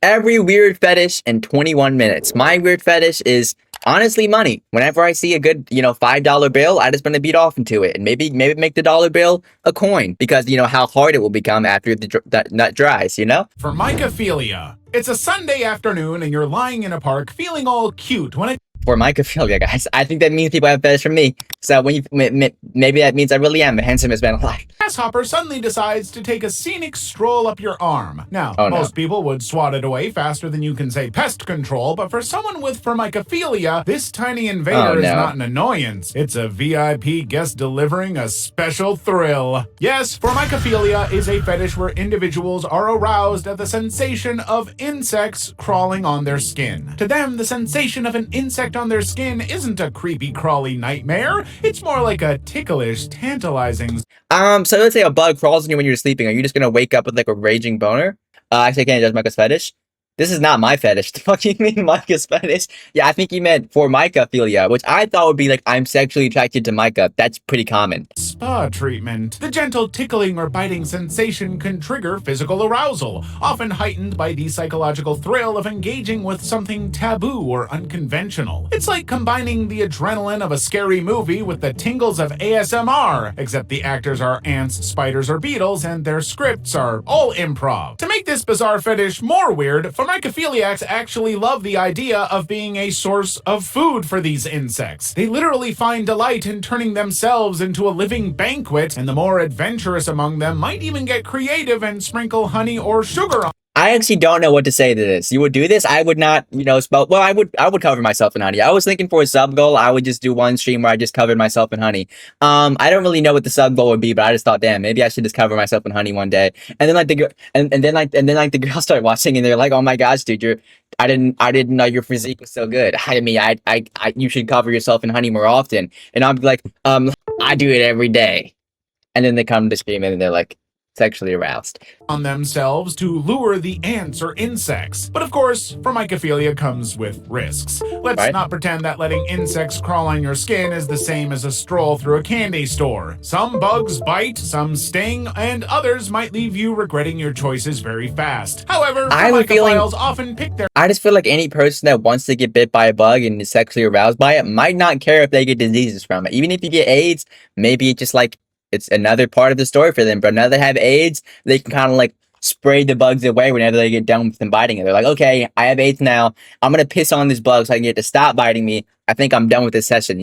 Every weird fetish in 21 minutes. My weird fetish is honestly money. Whenever I see a good, $5 bill, I just want to beat off into it and maybe make the dollar bill a coin because you know how hard it will become after that nut dries. For mycophilia, it's a Sunday afternoon and you're lying in a park feeling all cute when it For mycophilia, guys, I think that means people have fetish for me. So when maybe that means I really am the handsomest man alive. grasshopper suddenly decides to take a scenic stroll up your arm. Now, Oh no. most people would swat it away faster than you can say pest control, but for someone with formicophilia, this tiny invader Oh is no. not an annoyance. It's a VIP guest delivering a special thrill. Yes, formicophilia is a fetish where individuals are aroused at the sensation of insects crawling on their skin. To them, the sensation of an insect on their skin isn't a creepy crawly nightmare. It's more like a ticklish, tantalizing. So let's say a bug crawls on you when you're sleeping. Are you just gonna wake up with like a raging boner? Actually, I can't judge Micah's fetish. This is not my fetish. The fuck you mean Micah's fetish? Yeah, I think he meant for Micah-philia, which I thought would be like I'm sexually attracted to Micah. That's pretty common. Spa treatment. The gentle tickling or biting sensation can trigger physical arousal, often heightened by the psychological thrill of engaging with something taboo or unconventional. It's like combining the adrenaline of a scary movie with the tingles of ASMR, except the actors are ants, spiders, or beetles, and their scripts are all improv. To make this bizarre fetish more weird, mycophiliacs actually love the idea of being a source of food for these insects. They literally find delight in turning themselves into a living banquet, and the more adventurous among them might even get creative and sprinkle honey or sugar on. I actually don't know what to say to this. You would do this? I would not, spell. Well, I would cover myself in honey. I was thinking for a sub goal, I would just do one stream where I just covered myself in honey. I don't really know what the sub goal would be, but I just thought, damn, maybe I should just cover myself in honey one day. And then like the girl, and then like the girls start watching, and they're like, oh my gosh, dude, I didn't know your physique was so good. I mean, you should cover yourself in honey more often. And I'll be like, I do it every day. And then they come to stream and they're like sexually aroused. On themselves to lure the ants or insects. But of course, formicophilia comes with risks. Let's not pretend that letting insects crawl on your skin is the same as a stroll through a candy store. Some bugs bite, some sting, and others might leave you regretting your choices very fast. However, formicophiles often pick their... I just feel like any person that wants to get bit by a bug and is sexually aroused by it might not care if they get diseases from it. Even if you get AIDS, maybe it's just like it's another part of the story for them. But now they have AIDS, they can kind of like spray the bugs away whenever they get done with them biting it. They're like, okay, I have AIDS now. I'm going to piss on this bug so I can get it to stop biting me. I think I'm done with this session.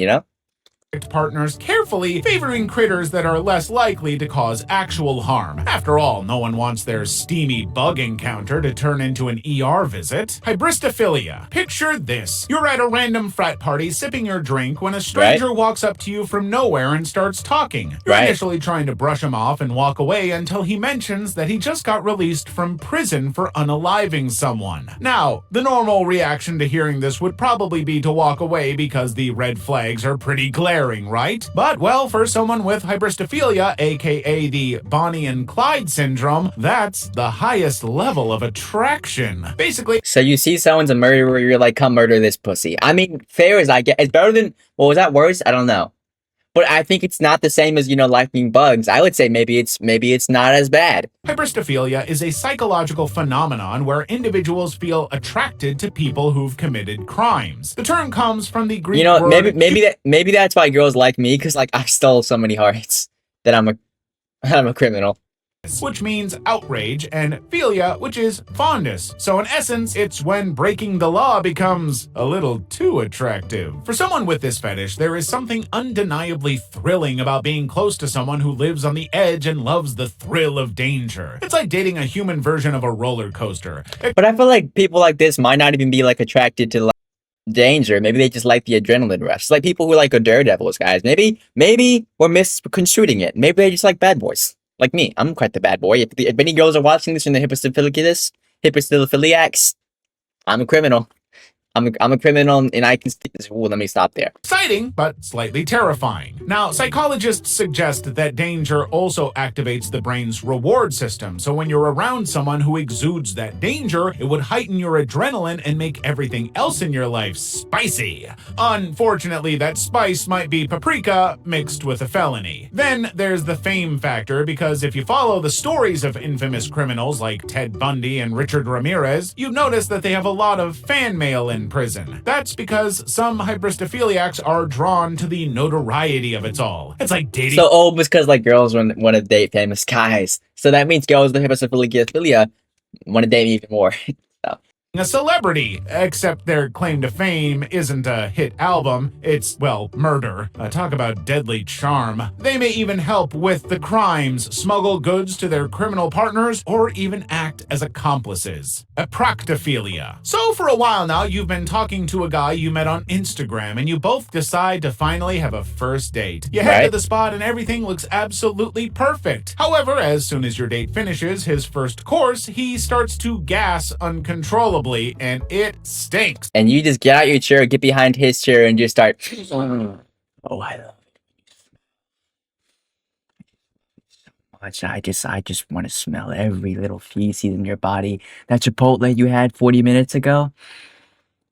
Partners carefully, favoring critters that are less likely to cause actual harm. After all, no one wants their steamy bug encounter to turn into an ER visit. Hybristophilia. Picture this. You're at a random frat party sipping your drink when a stranger walks up to you from nowhere and starts talking. You're initially trying to brush him off and walk away until he mentions that he just got released from prison for unaliving someone. Now, the normal reaction to hearing this would probably be to walk away because the red flags are pretty glaring. Right? But, well, for someone with hybristophilia, aka the Bonnie and Clyde syndrome, that's the highest level of attraction. Basically, so you see someone's a murderer, you're like, come murder this pussy. I mean, fair as I get. It's better than, well, was that worse? I don't know. But I think it's not the same as, liking bugs. I would say maybe it's not as bad. Hybristophilia is a psychological phenomenon where individuals feel attracted to people who've committed crimes. The term comes from the Greek word... maybe that's why girls like me, because like I stole so many hearts that I'm a criminal. Which means outrage, and philia, which is fondness. So in essence, it's when breaking the law becomes a little too attractive. For someone with this fetish, there is something undeniably thrilling about being close to someone who lives on the edge and loves the thrill of danger. It's like dating a human version of a roller coaster. But I feel like people like this might not even be like attracted to like danger. Maybe they just like the adrenaline rush. It's like people who like a daredevils, guys. Maybe we're misconstruing it. Maybe they just like bad boys. Like me, I'm quite the bad boy. If any girls are watching this and the hippophiliacs, I'm a criminal. I'm a criminal, and I can. Ooh, let me stop there. Exciting, but slightly terrifying. Now, psychologists suggest that danger also activates the brain's reward system, so when you're around someone who exudes that danger, it would heighten your adrenaline and make everything else in your life spicy. Unfortunately, that spice might be paprika mixed with a felony. Then there's the fame factor, because if you follow the stories of infamous criminals like Ted Bundy and Richard Ramirez, you notice that they have a lot of fan mail in prison. That's because some hybristophiliacs are drawn to the notoriety of it all. It's like dating. So, because like girls want to date famous guys. So that means girls with hybristophilia want to date me even more. So. A celebrity, except their claim to fame isn't a hit album, it's, well, murder. Talk about deadly charm. They may even help with the crimes, smuggle goods to their criminal partners, or even act as accomplices. Aproctophilia. So for a while now, you've been talking to a guy you met on Instagram, and you both decide to finally have a first date. You head to the spot and everything looks absolutely perfect. However, as soon as your date finishes his first course, he starts to gas uncontrollably, and it stinks. And you just get out your chair, get behind his chair, and just start. Oh, I love it so much. I just want to smell every little feces in your body. That Chipotle you had 40 minutes ago,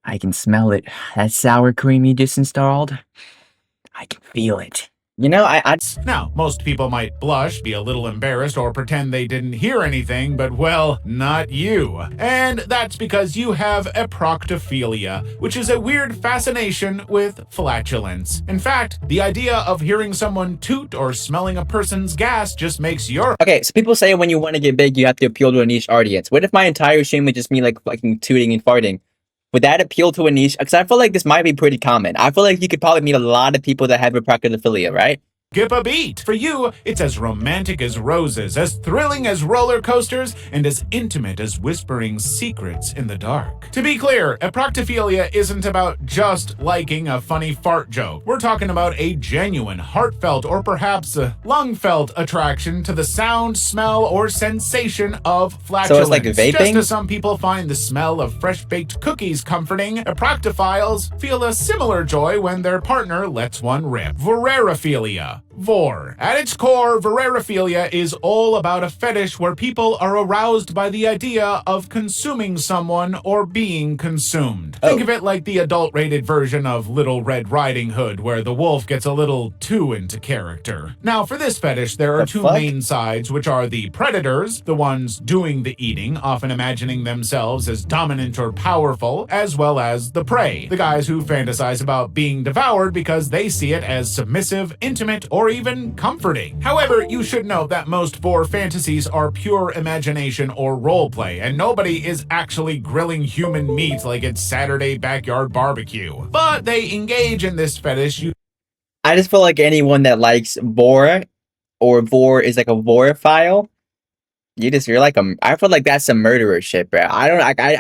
I can smell it. That sour cream you just installed, I can feel it. You know, Now, most people might blush, be a little embarrassed, or pretend they didn't hear anything, but well, not you. And that's because you have aproctophilia, which is a weird fascination with flatulence. In fact, the idea of hearing someone toot or smelling a person's gas just makes your... Okay, so people say when you want to get big, you have to appeal to a niche audience. What if my entire stream would just be like fucking tooting and farting? Would that appeal to a niche? Because I feel like this might be pretty common. I feel like you could probably meet a lot of people that have aproctophilia, right? Skip a beat. For you, it's as romantic as roses, as thrilling as roller coasters, and as intimate as whispering secrets in the dark. To be clear, aproctophilia isn't about just liking a funny fart joke. We're talking about a genuine, heartfelt, or perhaps a lung-felt attraction to the sound, smell, or sensation of flatulence. So it's like vaping? Just as some people find the smell of fresh-baked cookies comforting, aproctophiles feel a similar joy when their partner lets one rip. Vorarophilia. Vor. At its core, vorarophilia is all about a fetish where people are aroused by the idea of consuming someone or being consumed. Think of it like the adult-rated version of Little Red Riding Hood, where the wolf gets a little too into character. Now, for this fetish, there are two main sides, which are the predators, the ones doing the eating, often imagining themselves as dominant or powerful, as well as the prey, the guys who fantasize about being devoured because they see it as submissive, intimate, or even comforting. However, you should know that most vor fantasies are pure imagination or roleplay, and nobody is actually grilling human meat like it's Saturday backyard barbecue. But they engage in this fetish. I just feel like anyone that likes vor, or vor is like a vorophile, you're like I feel like that's some murderer shit, bro. I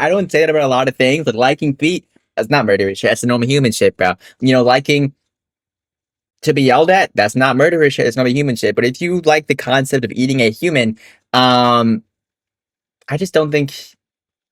don't say that about a lot of things, but liking feet, that's not murderer shit. That's the normal human shit, bro. You know, liking to be yelled at, that's not murderous shit. It's not a human shit. But if you like the concept of eating a human, I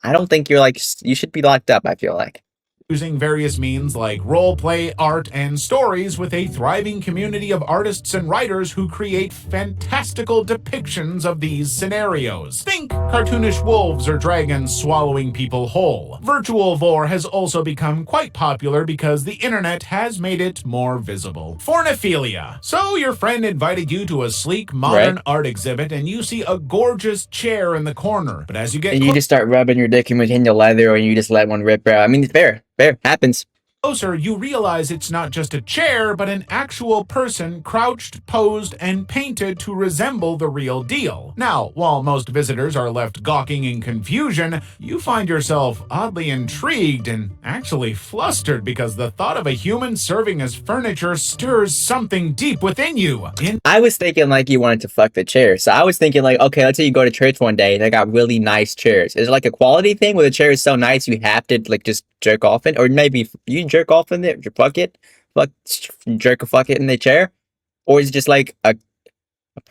don't think you're like, you should be locked up, I feel like. Using various means like roleplay, art, and stories with a thriving community of artists and writers who create fantastical depictions of these scenarios. Think cartoonish wolves or dragons swallowing people whole. Virtual vor has also become quite popular because the internet has made it more visible. Forniphilia. So your friend invited you to a sleek, modern art exhibit and you see a gorgeous chair in the corner. But as you get you just start rubbing your dick in between the leather and you just let one rip, bro. I mean, it's fair. Fair. Happens. Closer, you realize it's not just a chair, but an actual person crouched, posed, and painted to resemble the real deal. Now, while most visitors are left gawking in confusion, you find yourself oddly intrigued and actually flustered because the thought of a human serving as furniture stirs something deep within you. I was thinking like you wanted to fuck the chair. So I was thinking like, okay, let's say you go to church one day and they got really nice chairs. Is it like a quality thing where the chair is so nice you have to like just jerk off in? Or maybe you jerk off in it, fuck it in the chair? Or is it just like a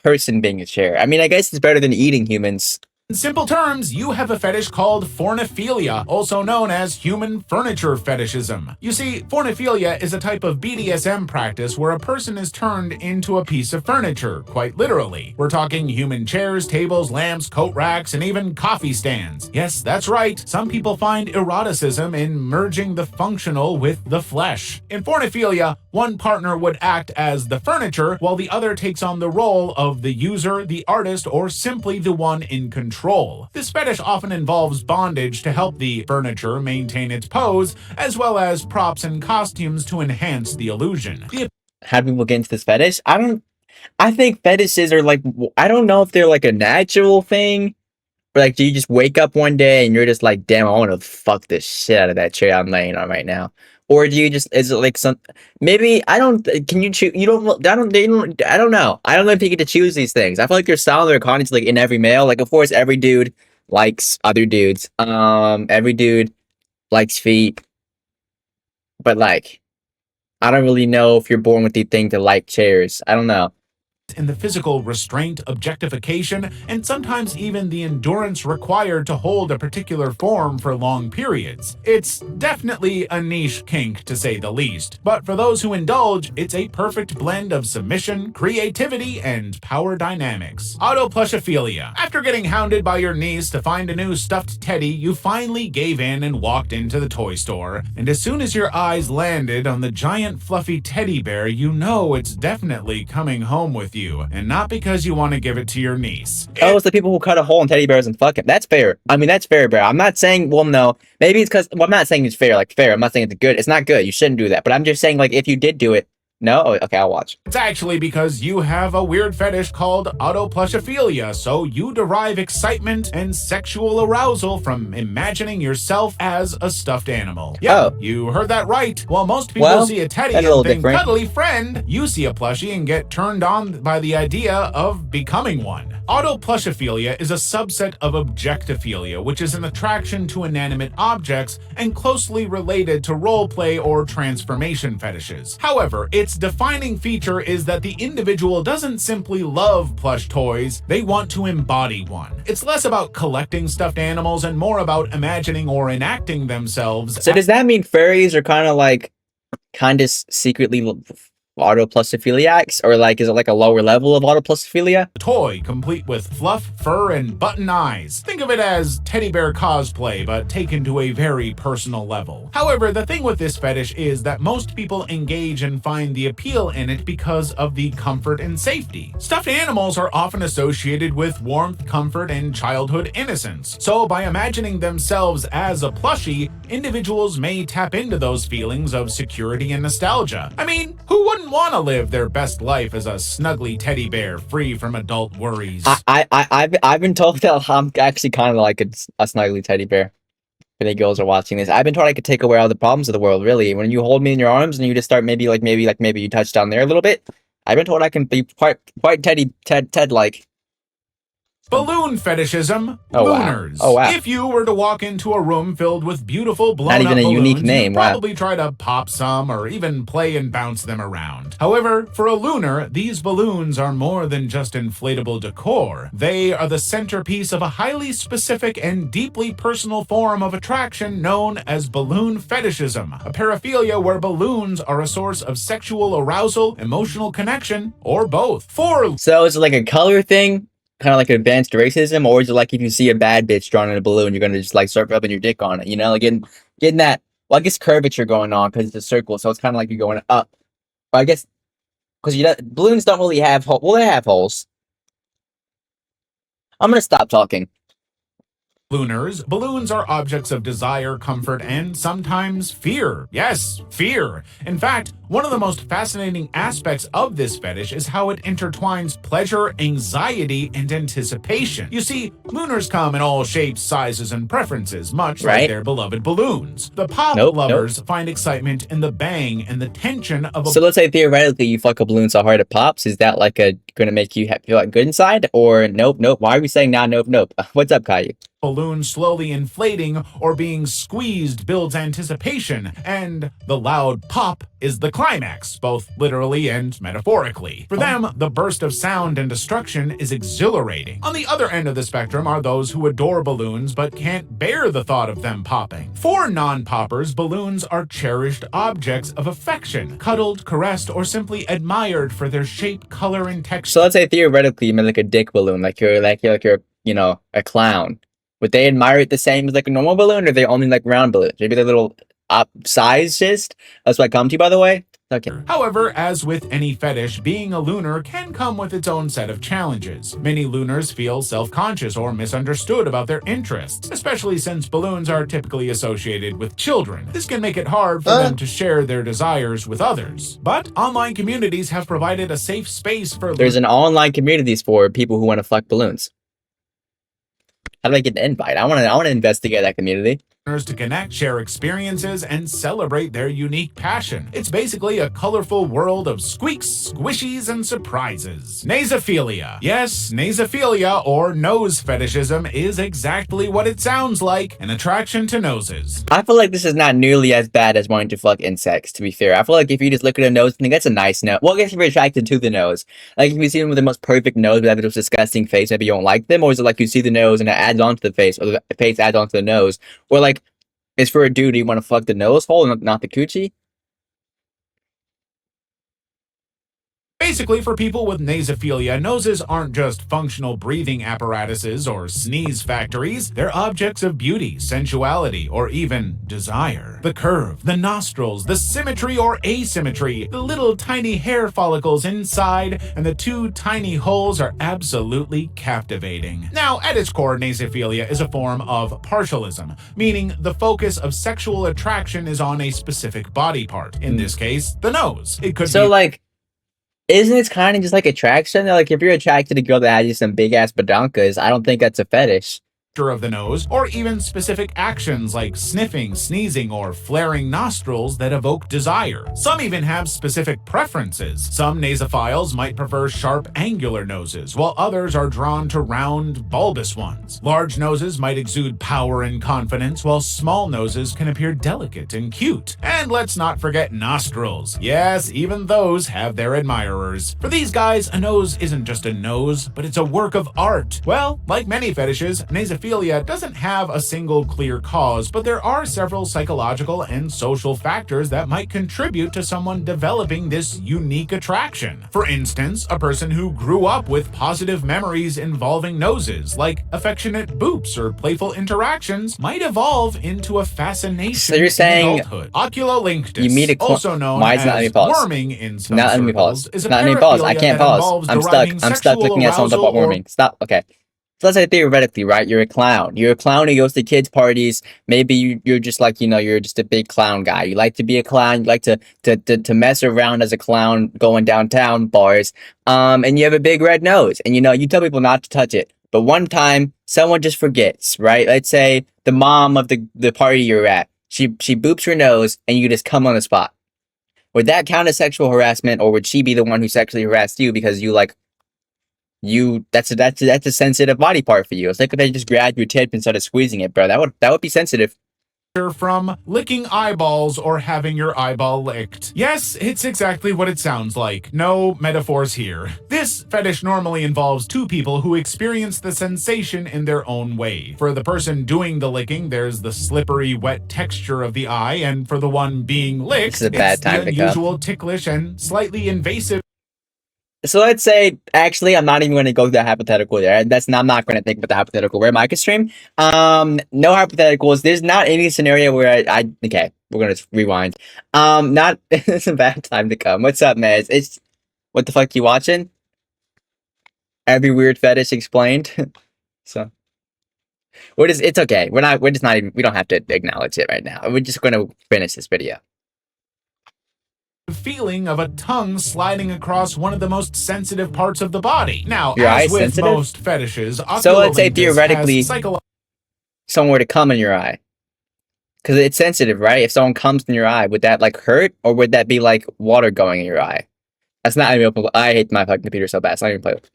person being a chair? I mean, I guess it's better than eating humans. In simple terms, you have a fetish called forniphilia, also known as human furniture fetishism. You see, forniphilia is a type of BDSM practice where a person is turned into a piece of furniture, quite literally. We're talking human chairs, tables, lamps, coat racks, and even coffee stands. Yes, that's right. Some people find eroticism in merging the functional with the flesh. In forniphilia, one partner would act as the furniture, while the other takes on the role of the user, the artist, or simply the one in control. This fetish often involves bondage to help the furniture maintain its pose, as well as props and costumes to enhance the illusion. How do people get into this fetish? I think fetishes are like, I don't know if they're like a natural thing. Or like, do you just wake up one day and you're just like, damn, I want to fuck the shit out of that chair I'm laying on right now? Or do you just, is it like maybe, I don't, can you choose, you don't, I don't know. I don't know if you get to choose these things. I feel like there's sound or content like in every male. Like, of course, every dude likes other dudes. Every dude likes feet. But like, I don't really know if you're born with the thing to like chairs. I don't know. In the physical restraint, objectification, and sometimes even the endurance required to hold a particular form for long periods. It's definitely a niche kink, to say the least, but for those who indulge, it's a perfect blend of submission, creativity, and power dynamics. Autoplushophilia. After getting hounded by your niece to find a new stuffed teddy, you finally gave in and walked into the toy store, and as soon as your eyes landed on the giant fluffy teddy bear, you know it's definitely coming home with you. And not because you want to give it to your niece. Oh, it's the people who cut a hole in teddy bears and fuck it. That's fair. I mean, that's fair, bear. I'm not saying, well, no. Maybe it's because, well, I'm not saying it's fair. Like, fair. I'm not saying it's good. It's not good. You shouldn't do that. But I'm just saying, like, if you did do it, no? Oh, okay, I'll watch. It's actually because you have a weird fetish called autoplushophilia, so you derive excitement and sexual arousal from imagining yourself as a stuffed animal. Yeah, you heard that right. While most people see a teddy and think cuddly friend, you see a plushie and get turned on by the idea of becoming one. Autoplushophilia is a subset of objectophilia, which is an attraction to inanimate objects and closely related to roleplay or transformation fetishes. However, its defining feature is that the individual doesn't simply love plush toys, they want to embody one. It's less about collecting stuffed animals and more about imagining or enacting themselves. So does that mean furries are kind of secretly autoplusophiliacs, or like, is it like a lower level of autoplusophilia? Toy complete with fluff, fur, and button eyes. Think of it as teddy bear cosplay, but taken to a very personal level. However, the thing with this fetish is that most people engage and find the appeal in it because of the comfort and safety. Stuffed animals are often associated with warmth, comfort, and childhood innocence. So by imagining themselves as a plushie, individuals may tap into those feelings of security and nostalgia. I mean, who wouldn't want to live their best life as a snuggly teddy bear free from adult worries? I've been told that I'm actually kind of like a snuggly teddy bear. If any girls are watching this, I've been told I could take away all the problems of the world. Really, when you hold me in your arms and you just start maybe you touch down there a little bit. I've been told I can be quite Ted like. Balloon fetishism. Oh, Looners. Wow. Oh, wow. If you were to walk into a room filled with beautiful blown-up balloons, unique name. you'd probably try to pop some or even play and bounce them around. However, for a looner, these balloons are more than just inflatable decor. They are the centerpiece of a highly specific and deeply personal form of attraction known as balloon fetishism, a paraphilia where balloons are a source of sexual arousal, emotional connection, or both. So is it like a color thing? Kind of like advanced racism, or is it like if you see a bad bitch drawn in a balloon, you're gonna just like start rubbing your dick on it, you know, like getting that, well, I guess curvature going on because it's a circle, so it's kind of like you're going up. But I guess because balloons don't really have holes. Well, they have holes. I'm gonna stop talking. Looners, balloons are objects of desire, comfort, and sometimes fear. Yes, fear. In fact, one of the most fascinating aspects of this fetish is how it intertwines pleasure, anxiety, and anticipation. You see, looners come in all shapes, sizes, and preferences, much like their beloved balloons. The pop lovers find excitement in the bang and the tension of a— So let's say theoretically you fuck a balloon so hard it pops. Is that like gonna make you feel like good inside? Or nope? Why are we saying now nope? What's up, Caillou? balloon slowly inflating or being squeezed builds anticipation, and the loud pop is the climax, both literally and metaphorically. For them, the burst of sound and destruction is exhilarating. On the other end of the spectrum are those who adore balloons but can't bear the thought of them popping. For non-poppers, balloons are cherished objects of affection, cuddled, caressed, or simply admired for their shape, color, and texture. So let's say theoretically you made like a dick balloon, like you're a clown. Would they admire it the same as like a normal balloon, or are they only like round balloons? Maybe they're little size just. That's what I come to, by the way. Okay. However, as with any fetish, being a looner can come with its own set of challenges. Many looners feel self-conscious or misunderstood about their interests, especially since balloons are typically associated with children. This can make it hard for them to share their desires with others. But online communities have provided a safe space for There's an online communities for people who want to fuck balloons. How do I get an invite? I want to investigate that community. To connect, share experiences, and celebrate their unique passion. It's basically a colorful world of squeaks, squishies, and surprises. Nasophilia. Yes, nasophilia, or nose fetishism, is exactly what it sounds like, an attraction to noses. I feel like this is not nearly as bad as wanting to fuck insects, to be fair. I feel like if you just look at a nose and think that's a nice nose, well, I guess if you're attracted to the nose. Like, if you see them with the most perfect nose, but have the most disgusting face, maybe you don't like them, or is it like you see the nose and it adds on to the face, or the face adds on to the nose, or like, it's for a dude, you want to fuck the nose hole, not the coochie? Basically, for people with nasophilia, noses aren't just functional breathing apparatuses or sneeze factories. They're objects of beauty, sensuality, or even desire. The curve, the nostrils, the symmetry or asymmetry, the little tiny hair follicles inside, and the two tiny holes are absolutely captivating. Now, at its core, nasophilia is a form of partialism, meaning the focus of sexual attraction is on a specific body part. In this case, the nose. It could So, be like, isn't it kind of just like attraction? Like, if you're attracted to a girl that has just some big ass badonkas, I don't think that's a fetish. of the nose, or even specific actions like sniffing, sneezing, or flaring nostrils that evoke desire. Some even have specific preferences. Some nasophiles might prefer sharp, angular noses, while others are drawn to round, bulbous ones. Large noses might exude power and confidence, while small noses can appear delicate and cute. And let's not forget nostrils. Yes, even those have their admirers. For these guys, a nose isn't just a nose, but it's a work of art. Well, like many fetishes, nasophilia doesn't have a single clear cause, but there are several psychological and social factors that might contribute to someone developing this unique attraction. For instance, a person who grew up with positive memories involving noses, like affectionate boops or playful interactions, might evolve into a fascination So you're saying in adulthood. Oculolinctus, you meet a also known Why is it not let me as pause? worming in some Not let me circles, pause. is a Not let me pause. I paraphilia can't that pause. involves I'm stuck. deriving I'm stuck sexual looking at something arousal about warming. Stop. Okay. So let's say theoretically, right? You're a clown. You're a clown who goes to kids' parties. Maybe you're just like, you're just a big clown guy. You like to be a clown. You like to mess around as a clown going downtown bars. And you have a big red nose. And you tell people not to touch it. But one time, someone just forgets, right? Let's say the mom of the party you're at, she boops her nose and you just come on the spot. Would that count as sexual harassment, or would she be the one who sexually harassed you because that's a sensitive body part for you? It's like if they just grabbed your tip and started squeezing it, bro. That would be sensitive. From licking eyeballs or having your eyeball licked. Yes, it's exactly what it sounds like. No metaphors here. This fetish normally involves two people who experience the sensation in their own way. For the person doing the licking, there's the slippery, wet texture of the eye, and for the one being licked, This is a bad it's time the to come. unusual, ticklish, and slightly invasive. So let's say, actually, I'm not even going to go to the hypothetical there. I'm not going to think about the hypothetical. We're Micah stream. No hypotheticals. There's not any scenario where okay, we're going to rewind. It's a bad time to come. What's up, man? It's what the fuck you watching? Every weird fetish explained. So, it's okay. We're just not even, we don't have to acknowledge it right now. We're just going to finish this video. Feeling of a tongue sliding across one of the most sensitive parts of the body. Now, Your as eye's with sensitive? most fetishes, So let's say oculolinctus theoretically, has psychological someone were to come in your eye. Because it's sensitive, right? If someone comes in your eye, would that hurt, or would that be like water going in your eye? That's not even. I hate my fucking computer so bad. It's not even play with.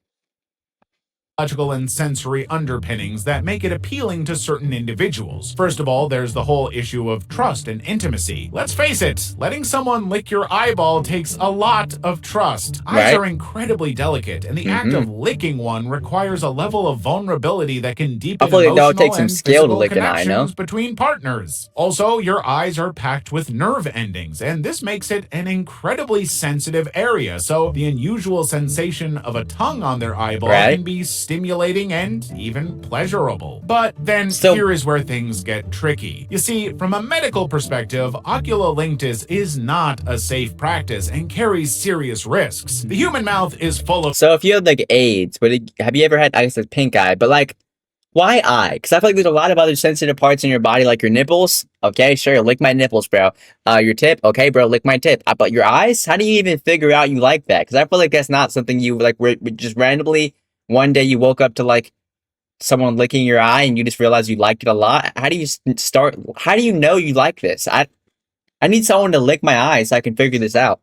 Logical and sensory underpinnings that make it appealing to certain individuals. First of all, there's the whole issue of trust and intimacy. Let's face it, letting someone lick your eyeball takes a lot of trust. Eyes Right? are incredibly delicate, and the act of licking one requires a level of vulnerability that can deepen Hopefully that'll take emotional some and skill to physical lick an eye, no? connections between partners. Also, your eyes are packed with nerve endings, and this makes it an incredibly sensitive area, so the unusual sensation of a tongue on their eyeball Right? can be stimulating and even pleasurable. But then So here is where things get tricky. You see, from a medical perspective, oculolinctus is not a safe practice and carries serious risks. The human mouth is full of so if you have like AIDS, have you ever had, I guess, a pink eye? But like, why eye? Because I feel like there's a lot of other sensitive parts in your body, like your nipples. Okay, sure, lick my nipples, bro. Your tip, okay, bro, lick my tip. But your eyes, how do you even figure out you like that? Because I feel like that's not something you like. Just randomly one day you woke up to like someone licking your eye and you just realize you liked it a lot. How do you start? How do you know you like this? I need someone to lick my eye so I can figure this out.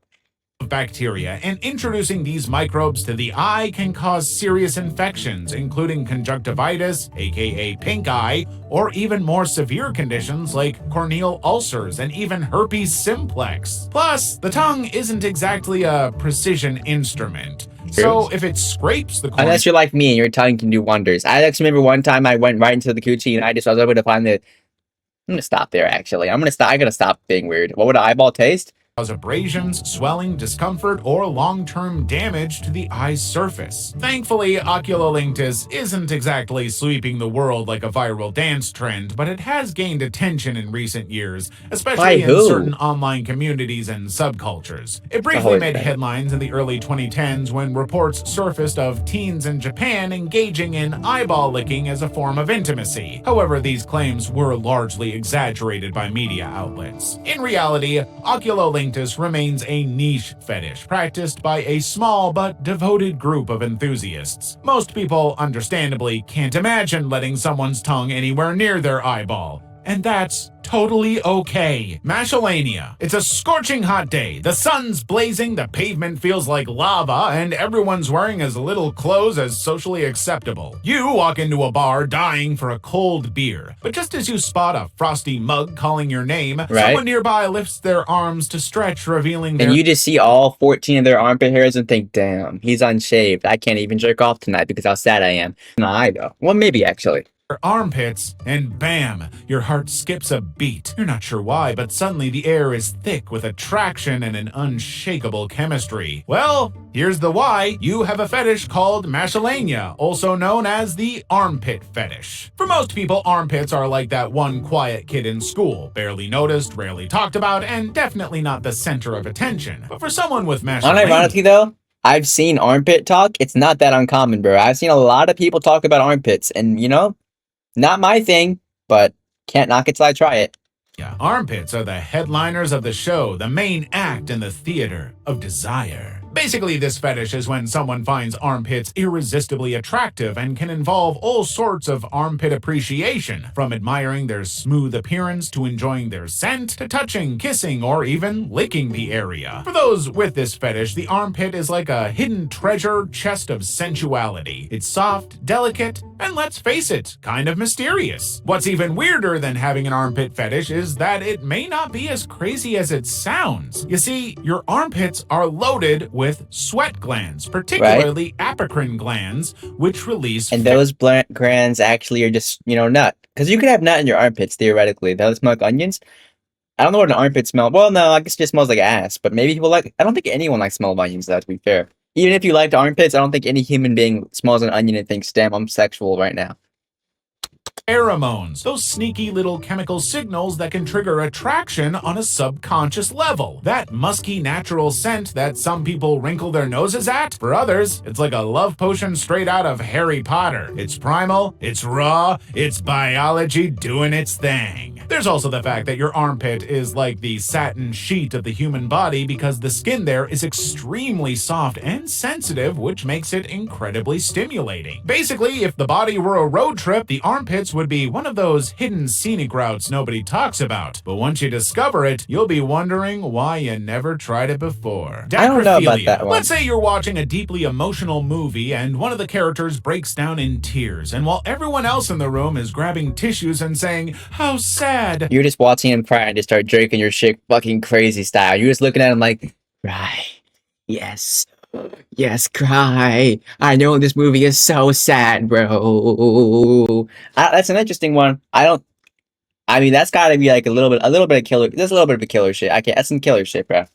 bacteria, and introducing these microbes to the eye can cause serious infections, including conjunctivitis, aka pink eye, or even more severe conditions like corneal ulcers and even herpes simplex. Plus, the tongue isn't exactly a precision instrument. So if it scrapes the cornea, Unless you're like me and your tongue can do wonders. I actually remember one time I went right into the coochie and I was able to find the. I'm gonna stop there. Actually, I'm gonna stop. I gotta stop being weird. What would an eyeball taste? cause abrasions, swelling, discomfort, or long-term damage to the eye's surface. Thankfully, oculolinctus isn't exactly sweeping the world like a viral dance trend, but it has gained attention in recent years, especially in who? certain online communities and subcultures. It briefly made headlines in the early 2010s when reports surfaced of teens in Japan engaging in eyeball licking as a form of intimacy. However, these claims were largely exaggerated by media outlets. In reality, oculolinctus remains a niche fetish practiced by a small but devoted group of enthusiasts. Most people, understandably, can't imagine letting someone's tongue anywhere near their eyeball. And that's totally okay. Mashalania. It's a scorching hot day. The sun's blazing, the pavement feels like lava, and everyone's wearing as little clothes as socially acceptable. You walk into a bar dying for a cold beer, but just as you spot a frosty mug calling your name, someone nearby lifts their arms to stretch, revealing their— And you just see all 14 of their armpit hairs and think, damn, he's unshaved. I can't even jerk off tonight because how sad I am. No, I though. Well, maybe actually. armpits, and bam, your heart skips a beat. You're not sure why, but suddenly the air is thick with attraction and an unshakable chemistry. Well, here's the why. You have a fetish called mashalania, also known as the armpit fetish. For most people, armpits are like that one quiet kid in school, barely noticed, rarely talked about, and definitely not the center of attention. But for someone with mashalania— Unironically though, I've seen armpit talk. It's not that uncommon, bro. I've seen a lot of people talk about armpits, and you know, not my thing, but can't knock it till I try it. yeah, armpits are the headliners of the show, the main act in the theater of desire. Basically, this fetish is when someone finds armpits irresistibly attractive and can involve all sorts of armpit appreciation, from admiring their smooth appearance to enjoying their scent, to touching, kissing, or even licking the area. For those with this fetish, the armpit is like a hidden treasure chest of sensuality. It's soft, delicate, and let's face it, kind of mysterious. What's even weirder than having an armpit fetish is that it may not be as crazy as it sounds. You see, your armpits are loaded with sweat glands, particularly apocrine glands, which release— And those glands actually are just, you know, nut. Because you could have nut in your armpits, theoretically. Those smell like onions. I don't know what an armpit smells. Well, no, I guess it just smells like ass. But maybe people like— I don't think anyone likes smell of onions, though, to be fair. Even if you liked armpits, I don't think any human being smells an onion and thinks, damn, I'm sexual right now. pheromones, those sneaky little chemical signals that can trigger attraction on a subconscious level. That musky natural scent that some people wrinkle their noses at, for others, it's like a love potion straight out of Harry Potter. It's primal, it's raw, it's biology doing its thing. There's also the fact that your armpit is like the satin sheet of the human body because the skin there is extremely soft and sensitive, which makes it incredibly stimulating. Basically, if the body were a road trip, the armpits would be one of those hidden scenic routes nobody talks about. But once you discover it, you'll be wondering why you never tried it before. I don't know about that one. Let's say you're watching a deeply emotional movie and one of the characters breaks down in tears, and while everyone else in the room is grabbing tissues and saying, "How sad," You're just watching him cry and just start jerking your shit fucking crazy style. You're just looking at him like, cry. Yes. Yes, cry. I know this movie is so sad, bro. That's an interesting one. I mean, that's gotta be like a little bit of killer. There's a little bit of a killer shit. That's some killer shit, bro.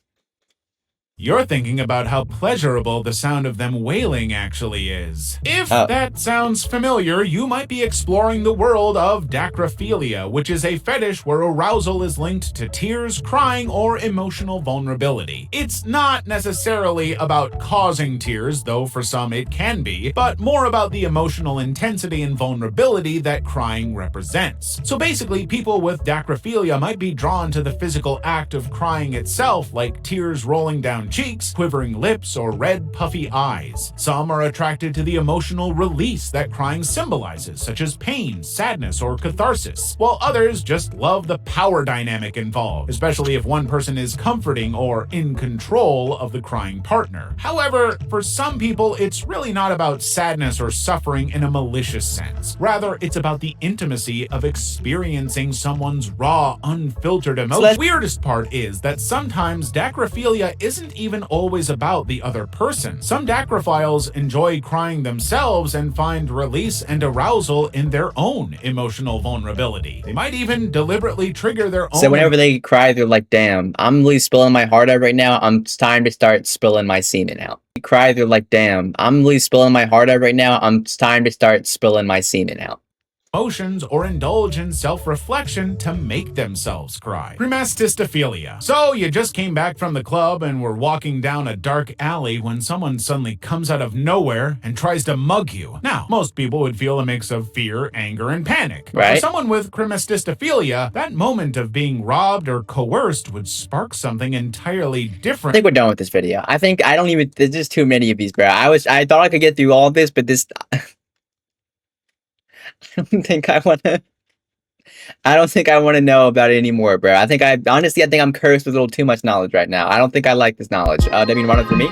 you're thinking about how pleasurable the sound of them wailing actually is. If Oh. that sounds familiar, you might be exploring the world of dacrophilia, which is a fetish where arousal is linked to tears, crying, or emotional vulnerability. It's not necessarily about causing tears, though for some it can be, but more about the emotional intensity and vulnerability that crying represents. So basically, people with dacrophilia might be drawn to the physical act of crying itself, like tears rolling down cheeks, quivering lips, or red, puffy eyes. Some are attracted to the emotional release that crying symbolizes, such as pain, sadness, or catharsis, while others just love the power dynamic involved, especially if one person is comforting or in control of the crying partner. However, for some people, it's really not about sadness or suffering in a malicious sense. Rather, it's about the intimacy of experiencing someone's raw, unfiltered emotion. The weirdest part is that sometimes dacrophilia isn't even always about the other person. Some dacrophiles enjoy crying themselves and find release and arousal in their own emotional vulnerability. They might even deliberately trigger their own. So whenever they cry, they're like, damn, I'm really spilling my heart out right now. It's time to start spilling my semen out. They cry, they're like, damn, I'm really spilling my heart out right now. It's time to start spilling my semen out. Emotions or indulge in self-reflection to make themselves cry. Premastistophilia. So you just came back from the club and were walking down a dark alley when someone suddenly comes out of nowhere and tries to mug you. Now, most people would feel a mix of fear, anger, and panic. But Right. for someone with premastistophilia, that moment of being robbed or coerced would spark something entirely I different. think we're done with this video. There's just too many of these, bro. I thought I could get through all of this, but this, I don't think I want to know about it anymore, bro. I think I'm cursed with a little too much knowledge right now. I don't think I like this knowledge. Debbie, run it for me.